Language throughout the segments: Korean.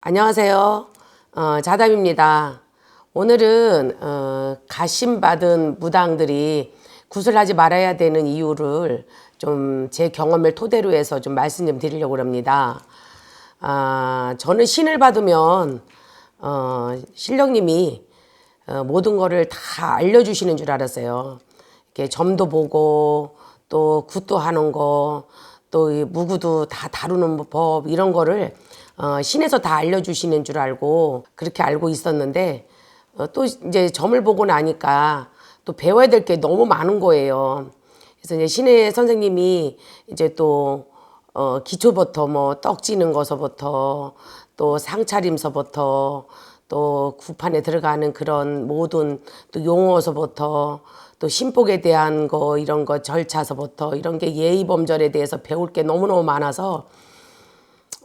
안녕하세요. 자담입니다. 오늘은 가심받은 무당들이 구슬하지 말아야 되는 이유를 좀 제 경험을 토대로 해서 좀 말씀 좀 드리려고 합니다. 저는 신을 받으면 신령님이 모든 거를 다 알려주시는 줄 알았어요. 이렇게 점도 보고 또 굿도 하는 거, 또 무구도 다 다루는 법 이런 거를 신에서 다 알려주시는 줄 알고 그렇게 알고 있었는데 또 이제 점을 보고 나니까 또 배워야 될 게 너무 많은 거예요. 그래서 이제 신의 선생님이 이제 또 기초부터 뭐 떡 찌는 거서부터 또 상차림서부터 또 구판에 들어가는 그런 모든 또 용어서부터 또 신복에 대한 거 이런 거 절차서부터 이런 게 예의 범절에 대해서 배울 게 너무너무 많아서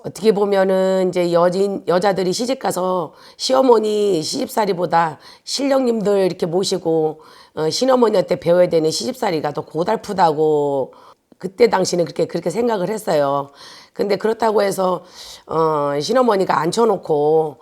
어떻게 보면은 이제 여자들이 시집 가서 시어머니 시집살이보다 신령님들 이렇게 모시고 신어머니한테 배워야 되는 시집살이가 더 고달프다고 그때 당시는 그렇게 생각을 했어요. 근데 그렇다고 해서 신어머니가 앉혀놓고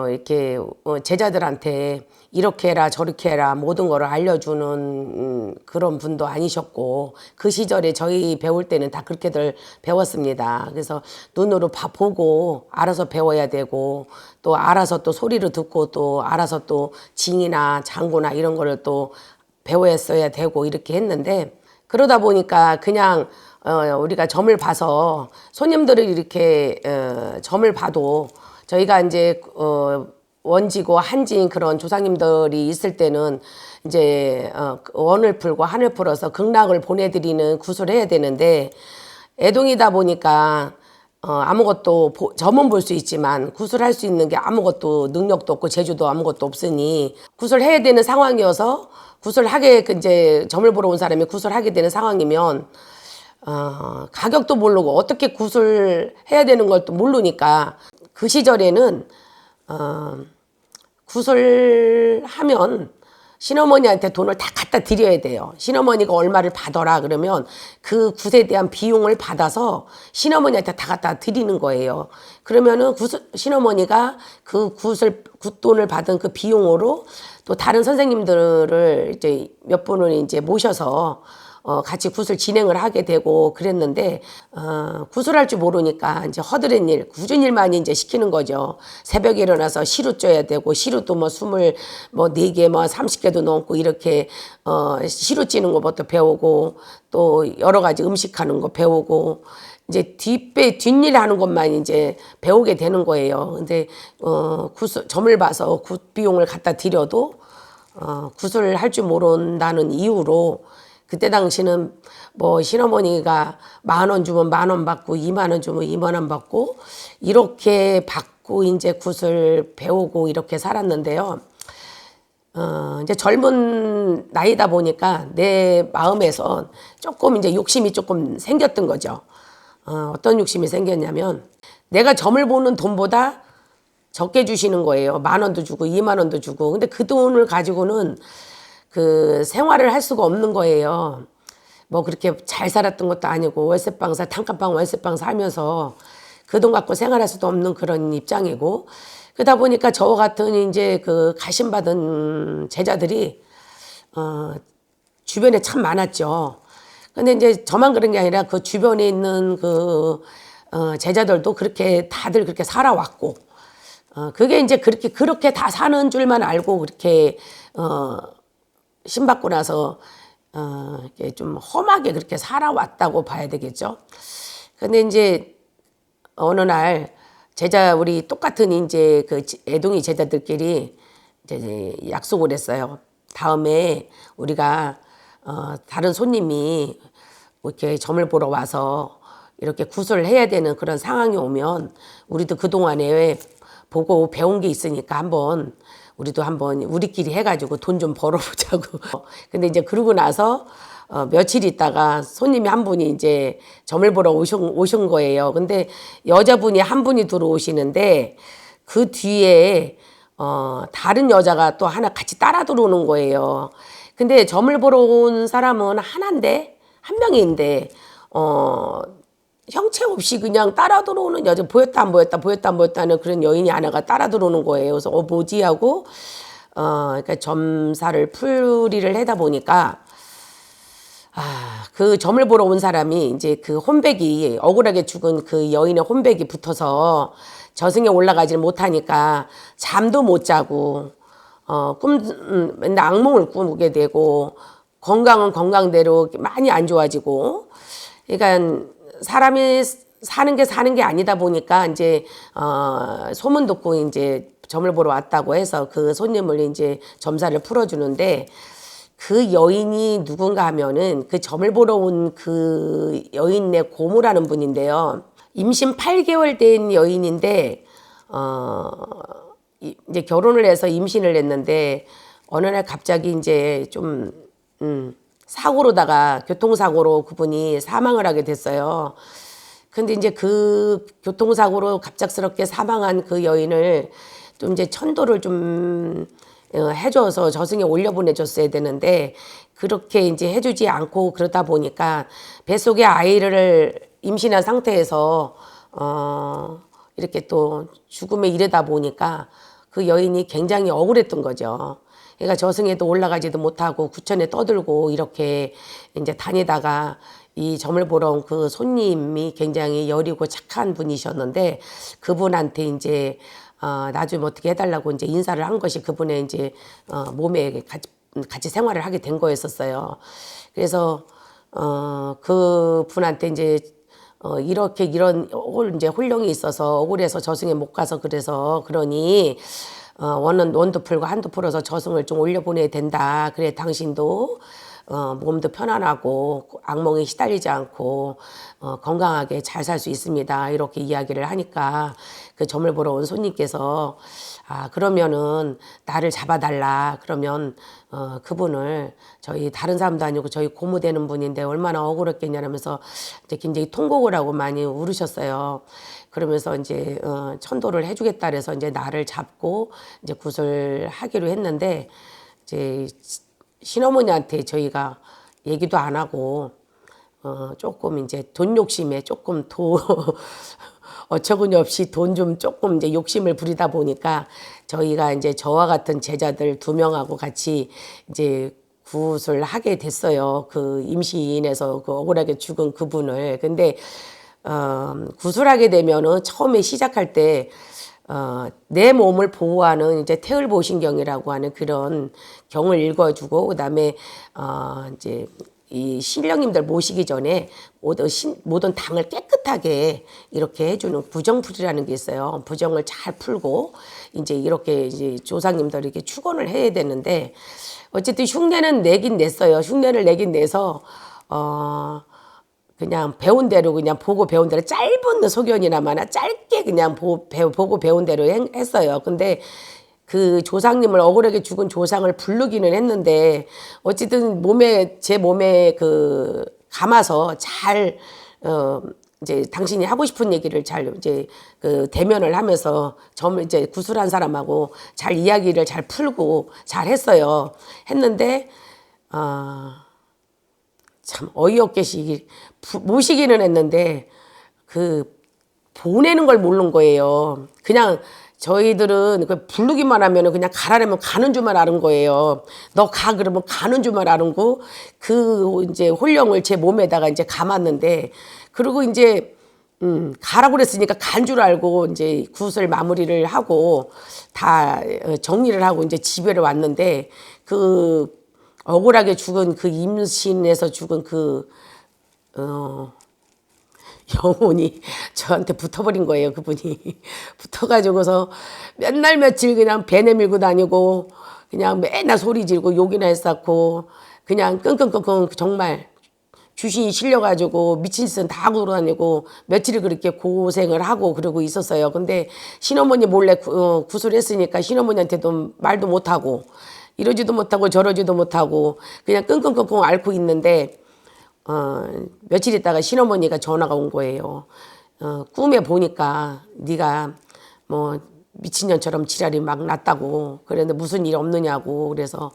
이렇게 제자들한테 이렇게 해라 저렇게 해라 모든 거를 알려주는 그런 분도 아니셨고 그 시절에 저희 배울 때는 다 그렇게들 배웠습니다. 그래서 눈으로 보고 알아서 배워야 되고 또 알아서 또 소리로 듣고 또 알아서 또 징이나 장구나 이런 거를 또 배웠어야 되고 이렇게 했는데 그러다 보니까 그냥 우리가 점을 봐서 손님들을 이렇게 점을 봐도 저희가 이제 원지고 한지인 그런 조상님들이 있을 때는 이제 원을 풀고 한을 풀어서 극락을 보내드리는 구슬을 해야 되는데 애동이다 보니까 아무것도 점은 볼 수 있지만 구슬할 수 있는 게 아무것도 능력도 없고 재주도 아무것도 없으니 구슬해야 되는 상황이어서 구슬하게 이제 점을 보러 온 사람이 구슬하게 되는 상황이면 가격도 모르고 어떻게 구슬해야 되는 걸 또 모르니까 그 시절에는 구슬하면 신어머니한테 돈을 다 갖다 드려야 돼요. 신어머니가 얼마를 받아라 그러면 그 굿에 대한 비용을 받아서 신어머니한테 다 갖다 드리는 거예요. 그러면은 신어머니가 그 굿돈을 받은 그 비용으로 또 다른 선생님들을 이제 몇 분을 이제 모셔서 같이 굿을 진행을 하게 되고 그랬는데 굿을 할 줄 모르니까 이제 허드렛 일, 굳은 일만 이제 시키는 거죠. 새벽에 일어나서 시루 쪄야 되고 시루도 뭐 24개 뭐 30개도 넘고 이렇게 시루 찌는 것부터 배우고 또 여러 가지 음식하는 거 배우고 이제 뒷일 하는 것만 이제 배우게 되는 거예요. 근데 점을 봐서 굿 비용을 갖다 드려도 굿을 할 줄 모른다는 이유로 그때 당시는 뭐 신어머니가 10,000원 주면 10,000원 받고 20,000원 주면 20,000원 받고 이렇게 받고 이제 굿을 배우고 이렇게 살았는데요. 이제 젊은 나이다 보니까 내 마음에서 조금 이제 욕심이 조금 생겼던 거죠. 어떤 욕심이 생겼냐면 내가 점을 보는 돈보다 적게 주시는 거예요. 10,000원도 주고 20,000원도 주고. 근데 그 돈을 가지고는 그 생활을 할 수가 없는 거예요. 뭐 그렇게 잘 살았던 것도 아니고 월세방사 단칸방 월세방사 하면서 그 돈 갖고 생활할 수도 없는 그런 입장이고 그러다 보니까 저 같은 이제 그 가심받은 제자들이 주변에 참 많았죠. 근데 이제 저만 그런 게 아니라 그 주변에 있는 그 제자들도 그렇게 다들 그렇게 살아왔고 그게 이제 그렇게 다 사는 줄만 알고 그렇게 신받고 나서 이렇게 좀 험하게 그렇게 살아왔다고 봐야 되겠죠. 근데 이제 어느 날 우리 똑같은 이제 그 애동이 제자들끼리 이제 약속을 했어요. 다음에 우리가 다른 손님이 이렇게 점을 보러 와서 이렇게 굿을 해야 되는 그런 상황이 오면 우리도 그동안에 보고 배운 게 있으니까 우리도 한번 우리끼리 해가지고 돈 좀 벌어보자고. 근데 이제 그러고 나서 며칠 있다가 손님이 한 분이 이제 점을 보러 오신 거예요. 근데 여자분이 한 분이 들어오시는데 그 뒤에 다른 여자가 또 하나 같이 따라 들어오는 거예요. 근데 점을 보러 온 사람은 한 명인데 형체 없이 그냥 따라 들어오는 여자, 보였다 안 보였다 보였다 안 보였다는 그런 여인이 하나가 따라 들어오는 거예요. 그래서 뭐지 하고 그러니까 점사를 풀이를 하다 보니까 그 점을 보러 온 사람이 이제 그 혼백이 억울하게 죽은 그 여인의 혼백이 붙어서 저승에 올라가지를 못하니까 잠도 못 자고 맨날 악몽을 꾸게 되고 건강은 건강대로 많이 안 좋아지고 그러니까 사람이 사는 게 아니다 보니까 이제 소문 듣고 이제 점을 보러 왔다고 해서 그 손님을 이제 점사를 풀어주는데 그 여인이 누군가 하면은 그 점을 보러 온 그 여인의 고모라는 분인데요. 임신 8개월 된 여인인데 이제 결혼을 해서 임신을 했는데 어느 날 갑자기 이제 좀 사고로다가 교통사고로 그분이 사망을 하게 됐어요. 근데 이제 그 교통사고로 갑작스럽게 사망한 그 여인을 좀 이제 천도를 좀 해줘서 저승에 올려보내줬어야 되는데 그렇게 이제 해주지 않고 그러다 보니까 뱃속에 아이를 임신한 상태에서 이렇게 또 죽음에 이르다 보니까 그 여인이 굉장히 억울했던 거죠. 그러니까 저승에도 올라가지도 못하고 구천에 떠들고 이렇게 이제 다니다가 이 점을 보러 온 그 손님이 굉장히 여리고 착한 분이셨는데 그분한테 이제 나중에 어떻게 해달라고 이제 인사를 한 것이 그분의 이제 몸에 같이 생활을 하게 된 거였었어요. 그래서 그 분한테 이제 이렇게 이런 이제 홀령이 있어서 억울해서 저승에 못 가서 그래서 그러니 원도 풀고 한도 풀어서 저승을 좀 올려보내야 된다. 그래 당신도 몸도 편안하고 악몽에 시달리지 않고 건강하게 잘 살 수 있습니다. 이렇게 이야기를 하니까 그 점을 보러 온 손님께서 그러면은 나를 잡아달라. 그러면 그분을 저희 다른 사람도 아니고 저희 고모 되는 분인데 얼마나 억울했겠냐면서 이제 굉장히 통곡을 하고 많이 울으셨어요. 그러면서 이제 천도를 해주겠다 그래서 이제 나를 잡고 이제 구슬하기로 했는데 이제 신어머니한테 저희가 얘기도 안 하고 조금 이제 돈 욕심에 조금 어처구니 없이 돈 좀 조금 이제 욕심을 부리다 보니까 저희가 이제 저와 같은 제자들 2명하고 같이 이제 굿을 하게 됐어요. 그 임신해서 그 억울하게 죽은 그분을. 근데 굿을 하게 되면은 처음에 시작할 때 내 몸을 보호하는 이제 태을보신경이라고 하는 그런 경을 읽어주고 그다음에 이제 이 신령님들 모시기 전에 모든 당을 깨끗하게 이렇게 해주는 부정풀이라는 게 있어요. 부정을 잘 풀고 이제 이렇게 이제 조상님들 이렇게 축원을 해야 되는데 어쨌든 흉내는 내긴 냈어요. 흉내를 내긴 내서 그냥 배운 대로 그냥 보고 배운 대로 짧은 소견이나마나 짧게 그냥 보고 배운 대로 했어요. 근데 그 조상님을 억울하게 죽은 조상을 부르기는 했는데 어쨌든 제 몸에 그 감아서 잘 이제 당신이 하고 싶은 얘기를 잘 이제 그 대면을 하면서 이제 구술한 사람하고 잘 이야기를 잘 풀고 잘 했어요. 했는데 참 어이없게 모시기는 했는데 그 보내는 걸 모르는 거예요. 그냥 저희들은 그 부르기만 하면 그냥 가라면 가는 줄만 아는 거예요. 너 가 그러면 가는 줄만 아는 거. 그 이제 홀령을 제 몸에다가 이제 감았는데 그리고 이제 가라고 그랬으니까 간 줄 알고 이제 굿을 마무리를 하고 다 정리를 하고 이제 집에 왔는데 그 억울하게 죽은 그 임신에서 죽은 그 영혼이 저한테 붙어버린 거예요. 그분이 붙어가지고서 맨날 며칠 그냥 배 내밀고 다니고 그냥 맨날 소리 지르고 욕이나 했었고 그냥 끙끙끙끙 정말 귀신이 실려가지고 미친 짓은 다 하고 돌아다니고 며칠을 그렇게 고생을 하고 그러고 있었어요. 근데 신어머니 몰래 구슬 했으니까 신어머니한테도 말도 못하고 이러지도 못하고 저러지도 못하고 그냥 끙끙끙끙 앓고 있는데 며칠 있다가 신어머니가 전화가 온 거예요. 꿈에 보니까 네가 뭐 미친년처럼 지랄이 막 났다고 그랬는데 무슨 일 없느냐고 그래서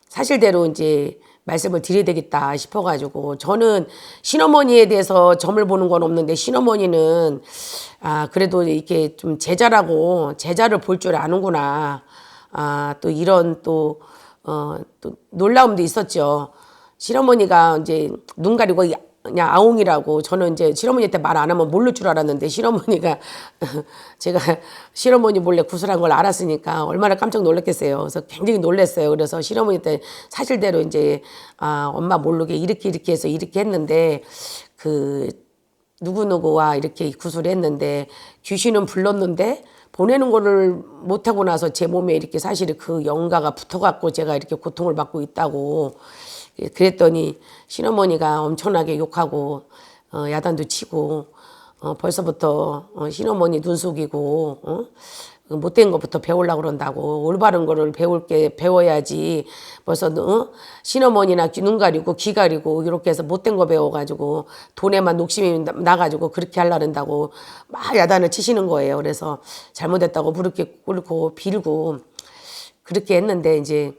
사실대로 이제 말씀을 드려야 되겠다 싶어가지고 저는 시어머니에 대해서 점을 보는 건 없는데 시어머니는 그래도 이렇게 좀 제자라고 제자를 볼 줄 아는구나. 또 이런 또 놀라움도 있었죠. 시어머니가 이제 눈 가리고 그냥 아웅이라고 저는 이제 시어머니한테 말 안 하면 모를 줄 알았는데 시어머니가 제가 시어머니 몰래 구슬한 걸 알았으니까 얼마나 깜짝 놀랐겠어요. 그래서 굉장히 놀랐어요. 그래서 시어머니한테 사실대로 이제 엄마 모르게 이렇게 해서 이렇게 했는데 그 누구누구와 이렇게 구슬했는데 귀신은 불렀는데 보내는 거를 못하고 나서 제 몸에 이렇게 사실 그 영가가 붙어갖고 제가 이렇게 고통을 받고 있다고 그랬더니 시어머니가 엄청나게 욕하고 야단도 치고 벌써부터 시어머니 눈 속이고 못된 것부터 배우려고 그런다고 올바른 거를 배워야지 벌써 시어머니나 눈 가리고 귀 가리고 이렇게 해서 못된 거 배워가지고 돈에만 욕심이 나가지고 그렇게 하려는다고 막 야단을 치시는 거예요. 그래서 잘못했다고 무릎 꿇고 빌고 그렇게 했는데 이제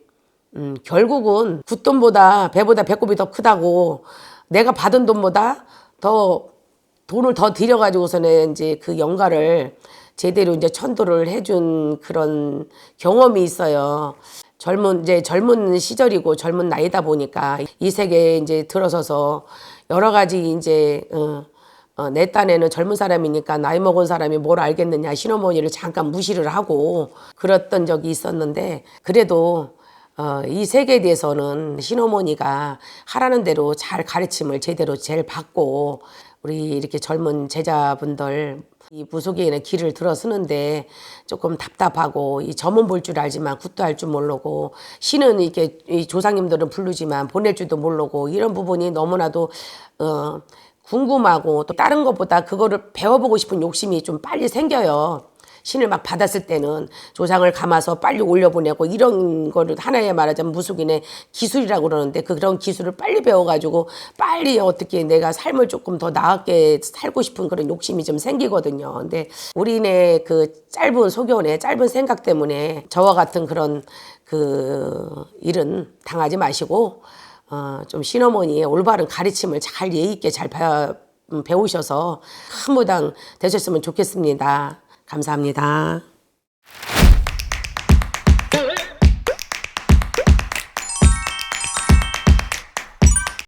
결국은 굿돈보다 배보다 배꼽이 더 크다고 내가 받은 돈보다 더 돈을 더 들여가지고서는 이제 그 영가를 제대로 이제 천도를 해준 그런 경험이 있어요. 젊은 시절이고 젊은 나이다 보니까 이 세계에 이제 들어서서 여러 가지 이제 내 딴에는 젊은 사람이니까 나이 먹은 사람이 뭘 알겠느냐 시어머니를 잠깐 무시를 하고 그랬던 적이 있었는데 그래도 이 세계에 대해서는 시어머니가 하라는 대로 잘 가르침을 제대로 제일 받고 우리 이렇게 젊은 제자분들 이 무속인의 길을 들어서는데 조금 답답하고 이 점은 볼 줄 알지만 굿도 할 줄 모르고 신은 이렇게 이 조상님들은 부르지만 보낼 줄도 모르고 이런 부분이 너무나도 궁금하고 또 다른 것보다 그거를 배워보고 싶은 욕심이 좀 빨리 생겨요. 신을 막 받았을 때는 조상을 감아서 빨리 올려보내고 이런 거를 하나의 말하자면 무속인의 기술이라고 그러는데 그런 기술을 빨리 배워가지고 빨리 어떻게 내가 삶을 조금 더 나았게 살고 싶은 그런 욕심이 좀 생기거든요. 근데 우리네 그 짧은 소견에 짧은 생각 때문에 저와 같은 그런 그 일은 당하지 마시고 좀 시어머니의 올바른 가르침을 잘 예의 있게 잘 배우셔서 큰 무당 되셨으면 좋겠습니다. 감사합니다.